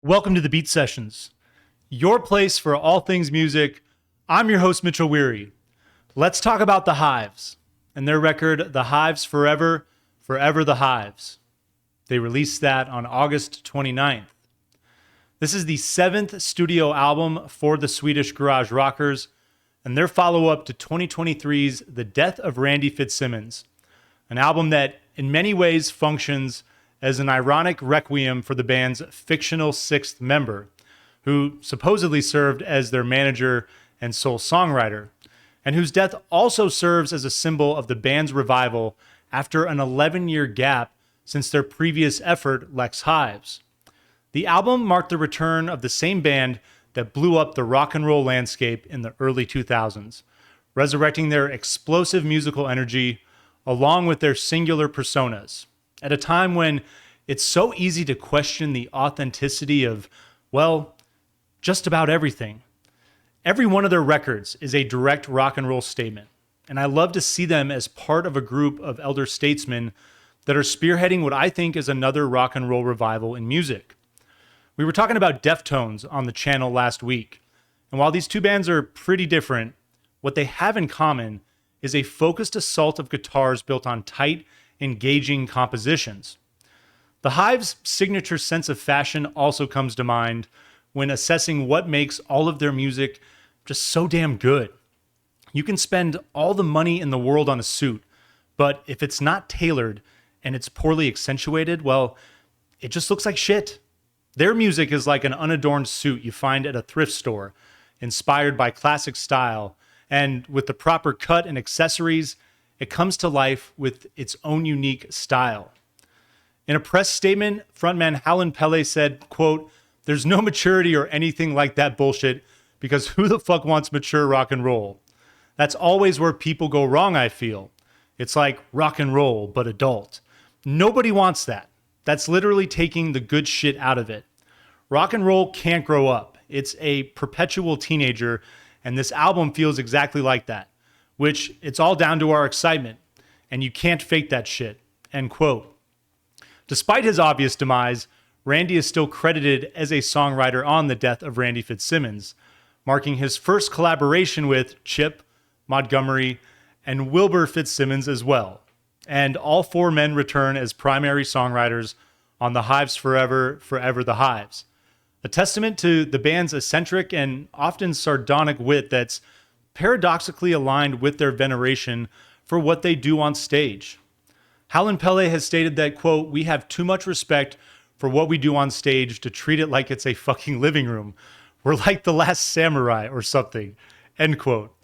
Welcome to the Beat Sessions, your place for all things music. I'm your host, Mitchell Weary. Let's talk about the Hives and their record, The Hives Forever, Forever the Hives. They released that on August 29th. This is the 7th studio album for the Swedish garage rockers and their follow-up to 2023's The Death of Randy Fitzsimmons, an album that in many ways functions as an ironic requiem for the band's fictional sixth member, who supposedly served as their manager and sole songwriter, and whose death also serves as a symbol of the band's revival after an 11-year gap since their previous effort, Lex Hives. The album marked the return of the same band that blew up the rock and roll landscape in the early 2000s, resurrecting their explosive musical energy along with their singular personas, at a time when it's so easy to question the authenticity of, well, just about everything. Every one of their records is a direct rock and roll statement, and I love to see them as part of a group of elder statesmen that are spearheading what I think is another rock and roll revival in music. We were talking about Deftones on the channel last week, and while these two bands are pretty different, what they have in common is a focused assault of guitars built on tight, engaging compositions. The Hives' signature sense of fashion also comes to mind when assessing what makes all of their music just so damn good. You can spend all the money in the world on a suit, but if it's not tailored and it's poorly accentuated, well, it just looks like shit. Their music is like an unadorned suit you find at a thrift store, inspired by classic style, and with the proper cut and accessories, it comes to life with its own unique style. In a press statement, frontman Howlin' Pelle said, quote, "There's no maturity or anything like that bullshit because who the fuck wants mature rock and roll? That's always where people go wrong, I feel. It's like rock and roll, but adult. Nobody wants that. That's literally taking the good shit out of it. Rock and roll can't grow up. It's a perpetual teenager, and this album feels exactly like that, which it's all down to our excitement, and you can't fake that shit," end quote. Despite his obvious demise, Randy is still credited as a songwriter on The Death of Randy Fitzsimmons, marking his first collaboration with Chip, Montgomery, and Wilbur Fitzsimmons as well. And all four men return as primary songwriters on The Hives Forever, Forever the Hives, a testament to the band's eccentric and often sardonic wit that's paradoxically aligned with their veneration for what they do on stage. Howlin' Pelle has stated that, quote, "We have too much respect for what we do on stage to treat it like it's a fucking living room. We're like the last samurai or something," end quote.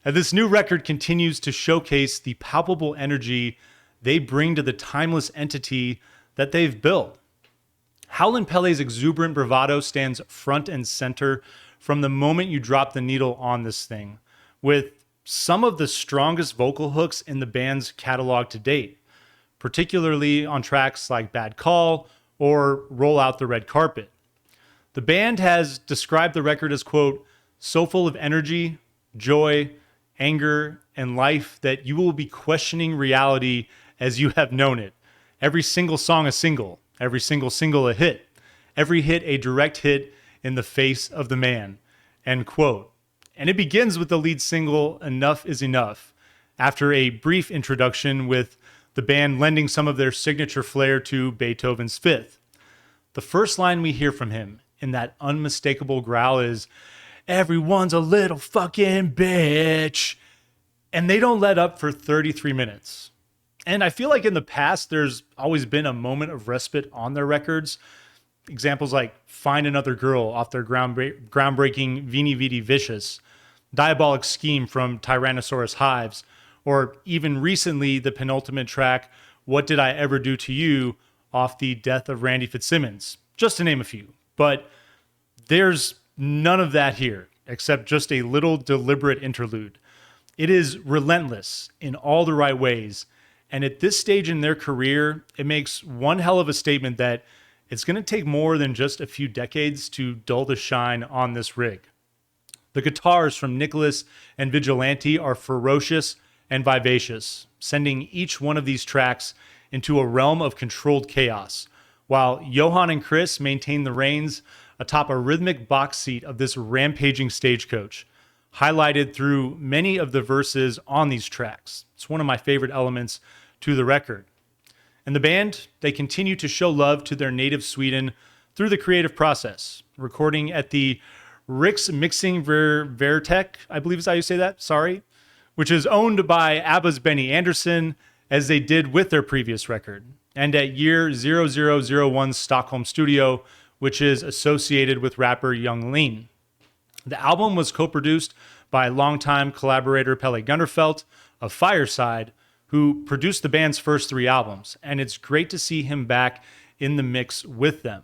And this new record continues to showcase the palpable energy they bring to the timeless entity that they've built. Howlin' Pelle's exuberant bravado stands front and center from the moment you drop the needle on this thing, with some of the strongest vocal hooks in the band's catalog to date, particularly on tracks like Bad Call or Roll Out the Red Carpet. The band has described the record as, quote, "so full of energy, joy, anger, and life that you will be questioning reality as you have known it. Every single song a single, every single a hit, every hit a direct hit in the face of the man," end quote. And it begins with the lead single, "Enough is Enough," after a brief introduction with the band lending some of their signature flair to Beethoven's Fifth. The first line we hear from him in that unmistakable growl is, "Everyone's a little fucking bitch," and they don't let up for 33 minutes. And I feel like in the past, there's always been a moment of respite on their records. Examples like Find Another Girl off their groundbreaking Veni Vidi Vicious, Diabolic Scheme from Tyrannosaurus Hives, or even recently the penultimate track, What Did I Ever Do to You, off The Death of Randy Fitzsimmons, just to name a few. But there's none of that here, except just a little deliberate interlude. It is relentless in all the right ways, and at this stage in their career, it makes one hell of a statement that it's going to take more than just a few decades to dull the shine on this rig. The guitars from Nicholas and Vigilante are ferocious and vivacious, sending each one of these tracks into a realm of controlled chaos, while Johan and Chris maintain the reins atop a rhythmic box seat of this rampaging stagecoach, highlighted through many of the verses on these tracks. It's one of my favorite elements to the record. And the band, they continue to show love to their native Sweden through the creative process, recording at the Riks Mixing Vertek, I believe is how you say that, sorry, which is owned by ABBA's Benny Andersson, as they did with their previous record, and at Year 0001's Stockholm studio, which is associated with rapper Young Lean. The album was co-produced by longtime collaborator Pelle Gunderfelt of Fireside, who produced the band's first 3 albums, and it's great to see him back in the mix with them.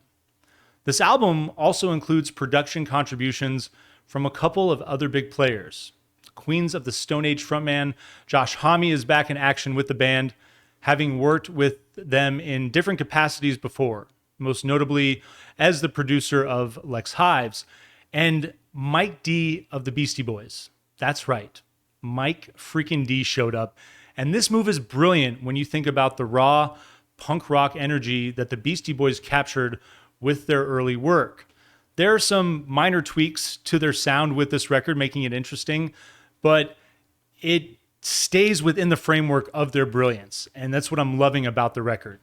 This album also includes production contributions from a couple of other big players. Queens of the Stone Age frontman Josh Homme is back in action with the band, having worked with them in different capacities before, most notably as the producer of Lex Hives, and Mike D of the Beastie Boys. That's right, Mike freaking D showed up, and this move is brilliant when you think about the raw punk rock energy that the Beastie Boys captured with their early work. There are some minor tweaks to their sound with this record, making it interesting, but it stays within the framework of their brilliance, and that's what I'm loving about the record.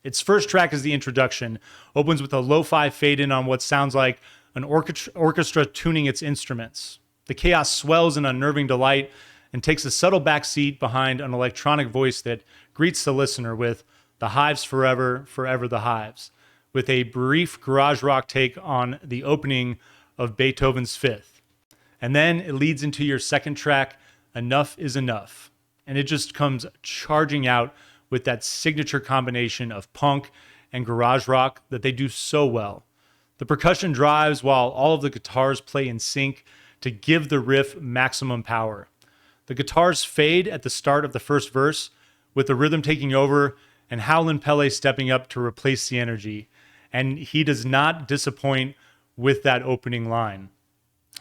Its first track is the introduction, opens with a lo-fi fade-in on what sounds like an orchestra tuning its instruments. The chaos swells in unnerving delight and takes a subtle backseat behind an electronic voice that greets the listener with "The Hives Forever, Forever the Hives," with a brief garage rock take on the opening of Beethoven's Fifth. And then it leads into your second track, Enough is Enough. And it just comes charging out with that signature combination of punk and garage rock that they do so well. The percussion drives while all of the guitars play in sync to give the riff maximum power. The guitars fade at the start of the first verse, with the rhythm taking over and Howlin' Pelle stepping up to replace the energy. And he does not disappoint with that opening line.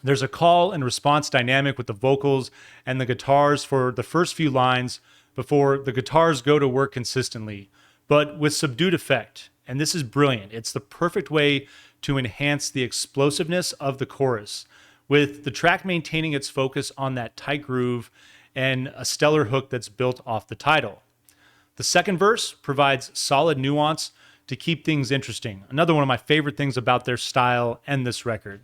There's a call and response dynamic with the vocals and the guitars for the first few lines before the guitars go to work consistently, but with subdued effect. And this is brilliant. It's the perfect way to enhance the explosiveness of the chorus, with the track maintaining its focus on that tight groove and a stellar hook that's built off the title. The second verse provides solid nuance to keep things interesting. Another one of my favorite things about their style and this record.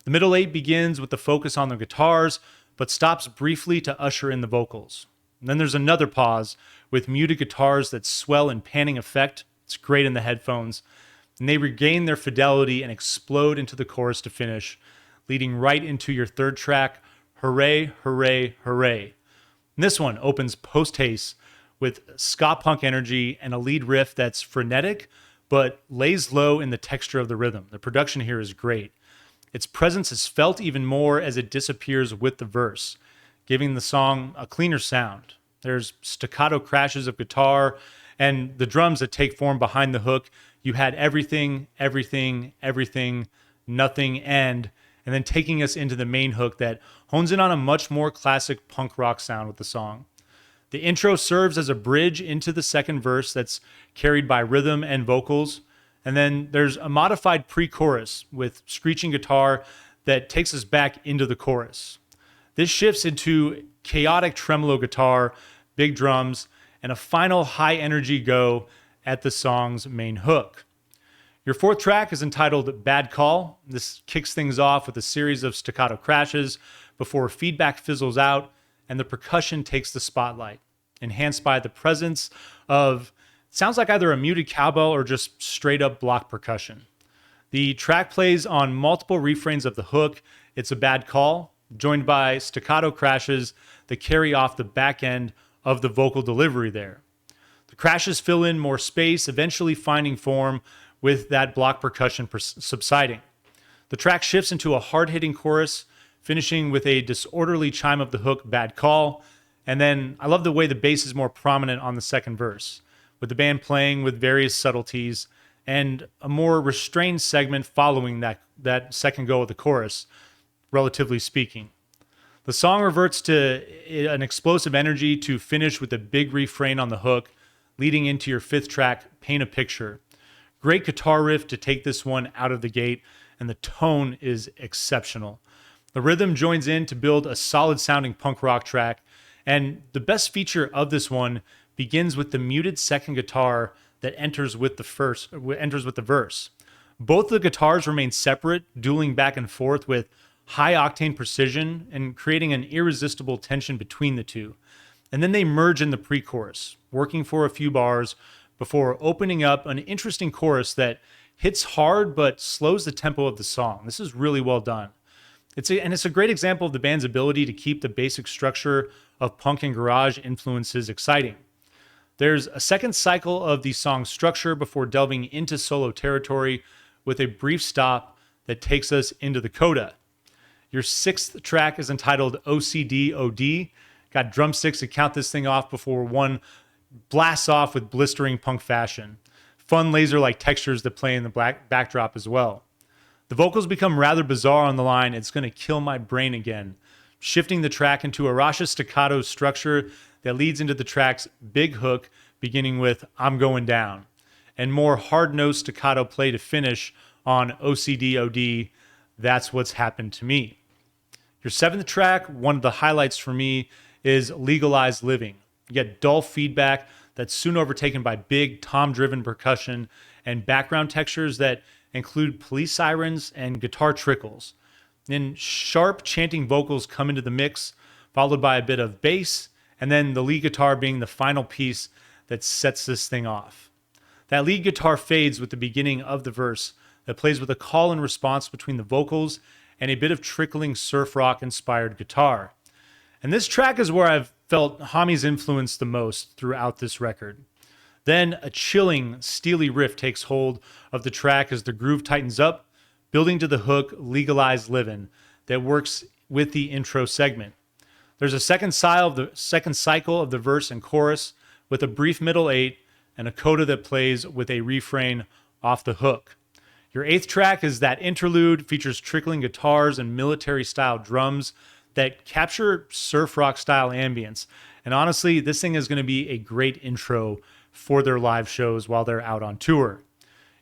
The middle 8 begins with the focus on the guitars, but stops briefly to usher in the vocals. And then there's another pause with muted guitars that swell in panning effect. It's great in the headphones. And they regain their fidelity and explode into the chorus to finish, leading right into your third track, Hooray, Hooray, Hooray. And this one opens post-haste with ska punk energy and a lead riff that's frenetic, but lays low in the texture of the rhythm. The production here is great. Its presence is felt even more as it disappears with the verse, giving the song a cleaner sound. There's staccato crashes of guitar and the drums that take form behind the hook. You had everything, everything, everything, nothing, and then taking us into the main hook that hones in on a much more classic punk rock sound with the song. The intro serves as a bridge into the second verse that's carried by rhythm and vocals. And then there's a modified pre-chorus with screeching guitar that takes us back into the chorus. This shifts into chaotic tremolo guitar, big drums, and a final high energy go at the song's main hook. Your fourth track is entitled Bad Call. This kicks things off with a series of staccato crashes before feedback fizzles out and the percussion takes the spotlight, enhanced by the presence of, sounds like either a muted cowbell or just straight up block percussion. The track plays on multiple refrains of the hook, It's a Bad Call, joined by staccato crashes that carry off the back end of the vocal delivery there. The crashes fill in more space, eventually finding form with that block percussion subsiding. The track shifts into a hard-hitting chorus, finishing with a disorderly chime of the hook, Bad Call. And then I love the way the bass is more prominent on the second verse, with the band playing with various subtleties and a more restrained segment following that second go of the chorus, relatively speaking. The song reverts to an explosive energy to finish with a big refrain on the hook, leading into your fifth track, Paint a Picture. Great guitar riff to take this one out of the gate, and the tone is exceptional. The rhythm joins in to build a solid sounding punk rock track, and the best feature of this one begins with the muted second guitar that enters with the verse. Both the guitars remain separate, dueling back and forth with high octane precision and creating an irresistible tension between the two. And then they merge in the pre-chorus, working for a few bars before opening up an interesting chorus that hits hard but slows the tempo of the song. This is really well done. It's a great example of the band's ability to keep the basic structure of punk and garage influences exciting. There's a second cycle of the song's structure before delving into solo territory with a brief stop that takes us into the coda. Your sixth track is entitled OCD OD. Got drumsticks to count this thing off before one blasts off with blistering punk fashion. Fun laser-like textures that play in the backdrop as well. The vocals become rather bizarre on the line, "It's gonna kill my brain again," shifting the track into a Rasha staccato structure that leads into the track's big hook, beginning with "I'm going down," and more hard-nosed staccato play to finish on OCD OD, "That's What's Happened to Me." Your seventh track, one of the highlights for me, is Legalized Living. You get dull feedback that's soon overtaken by big tom-driven percussion and background textures that include police sirens and guitar trickles. Then sharp chanting vocals come into the mix, followed by a bit of bass, and then the lead guitar being the final piece that sets this thing off. That lead guitar fades with the beginning of the verse that plays with a call and response between the vocals and a bit of trickling surf rock inspired guitar. And this track is where I've felt Hami's influence the most throughout this record. Then a chilling, steely riff takes hold of the track as the groove tightens up, building to the hook Legalized Livin' that works with the intro segment. There's a second cycle of the verse and chorus with a brief middle eight and a coda that plays with a refrain off the hook. Your eighth track is that interlude, features trickling guitars and military-style drums that capture surf rock style ambience. And honestly, this thing is going to be a great intro for their live shows while they're out on tour.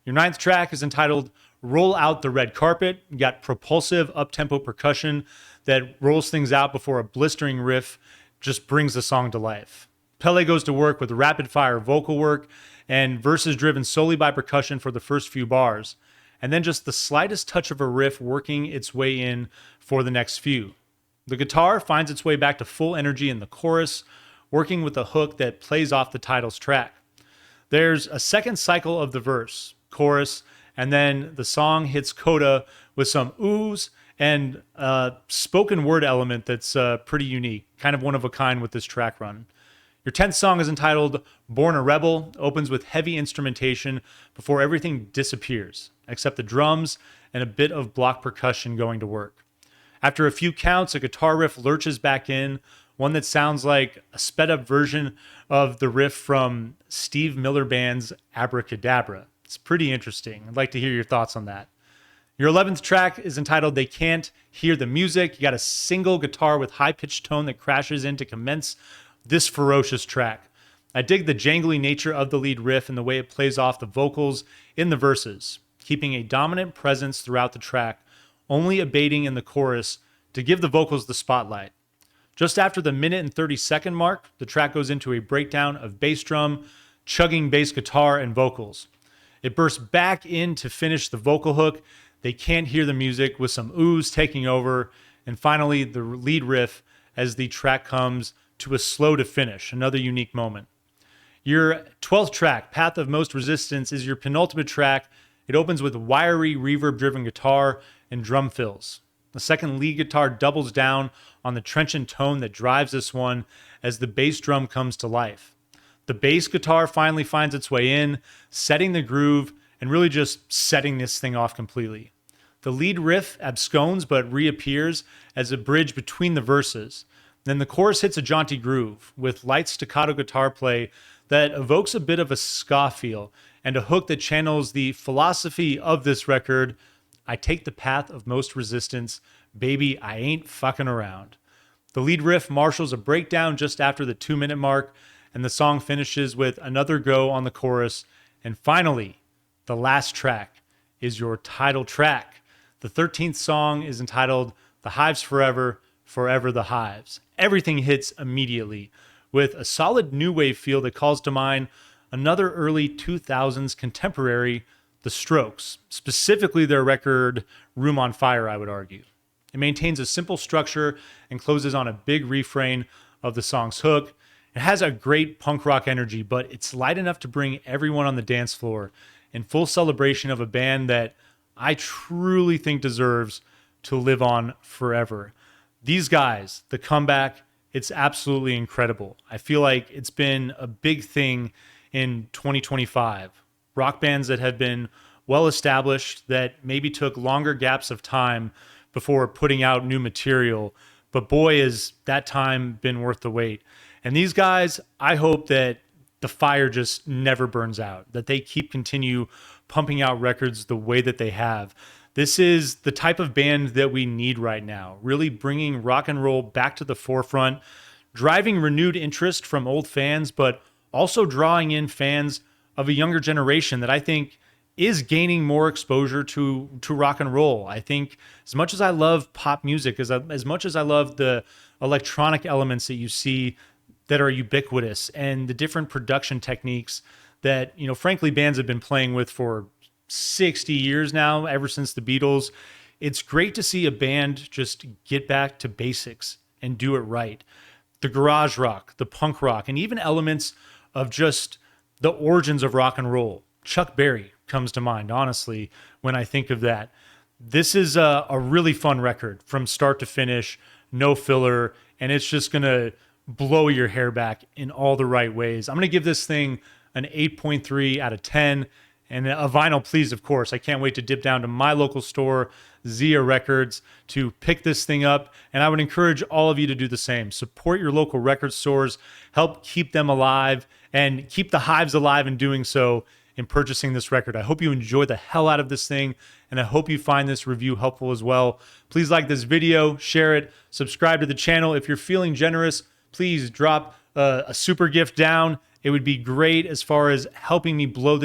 Your ninth track is entitled Roll Out the Red Carpet. You got propulsive up-tempo percussion that rolls things out before a blistering riff just brings the song to life. Pele goes to work with rapid-fire vocal work and verses driven solely by percussion for the first few bars, and then just the slightest touch of a riff working its way in for the next few. The guitar finds its way back to full energy in the chorus, working with a hook that plays off the title's track. There's a second cycle of the verse, chorus, and then the song hits coda with some oohs and a spoken word element that's pretty unique, kind of one of a kind with this track run. Your 10th song is entitled Born a Rebel, opens with heavy instrumentation before everything disappears, except the drums and a bit of block percussion going to work. After a few counts, a guitar riff lurches back in, one that sounds like a sped-up version of the riff from Steve Miller Band's Abracadabra. It's pretty interesting. I'd like to hear your thoughts on that. Your 11th track is entitled They Can't Hear the Music. You got a single guitar with high-pitched tone that crashes in to commence this ferocious track. I dig the jangly nature of the lead riff and the way it plays off the vocals in the verses, keeping a dominant presence throughout the track, only abating in the chorus to give the vocals the spotlight. Just after the minute and 30-second mark, the track goes into a breakdown of bass drum, chugging bass guitar, and vocals. It bursts back in to finish the vocal hook. They can't hear the music with some oohs taking over, and finally the lead riff as the track comes to a slow to finish, another unique moment. Your 12th track, Path of Most Resistance, is your penultimate track. It opens with wiry, reverb-driven guitar and drum fills. The second lead guitar doubles down on the trenchant tone that drives this one as the bass drum comes to life. The bass guitar finally finds its way in, setting the groove and really just setting this thing off completely. The lead riff absconds but reappears as a bridge between the verses. Then the chorus hits a jaunty groove with light staccato guitar play that evokes a bit of a ska feel and a hook that channels the philosophy of this record, I take the path of most resistance, baby, I ain't fucking around. The lead riff marshals a breakdown just after the 2-minute mark, and the song finishes with another go on the chorus, and finally, The last track is your title track. The 13th song is entitled The Hives Forever, Forever the Hives. Everything hits immediately with a solid new wave feel that calls to mind another early 2000s contemporary, The Strokes, specifically their record Room on Fire, I would argue. It maintains a simple structure and closes on a big refrain of the song's hook. It has a great punk rock energy, but it's light enough to bring everyone on the dance floor in full celebration of a band that I truly think deserves to live on forever. These guys, the comeback, it's absolutely incredible. I feel like it's been a big thing in 2025. Rock bands that have been well established, that maybe took longer gaps of time before putting out new material, but boy, has that time been worth the wait. And these guys, I hope that the fire just never burns out, that they continue pumping out records the way that they have. This is the type of band that we need right now, really bringing rock and roll back to the forefront, driving renewed interest from old fans, but also drawing in fans of a younger generation that I think is gaining more exposure to rock and roll. I think as much as I love pop music, as much as I love the electronic elements that you see that are ubiquitous and the different production techniques that, frankly, bands have been playing with for 60 years now, ever since the Beatles, it's great to see a band just get back to basics and do it right. The garage rock, the punk rock, and even elements of just the origins of rock and roll. Chuck Berry comes to mind, honestly, when I think of that. This is a really fun record from start to finish, no filler, and it's just going to blow your hair back in all the right ways. I'm going to give this thing an 8.3 out of 10. And a vinyl, please, of course. I can't wait to dip down to my local store, Zia Records, to pick this thing up. And I would encourage all of you to do the same. Support your local record stores, help keep them alive, and keep the Hives alive in doing so in purchasing this record. I hope you enjoy the hell out of this thing, and I hope you find this review helpful as well. Please like this video, share it, subscribe to the channel. If you're feeling generous, please drop a super gift down. It would be great as far as helping me blow this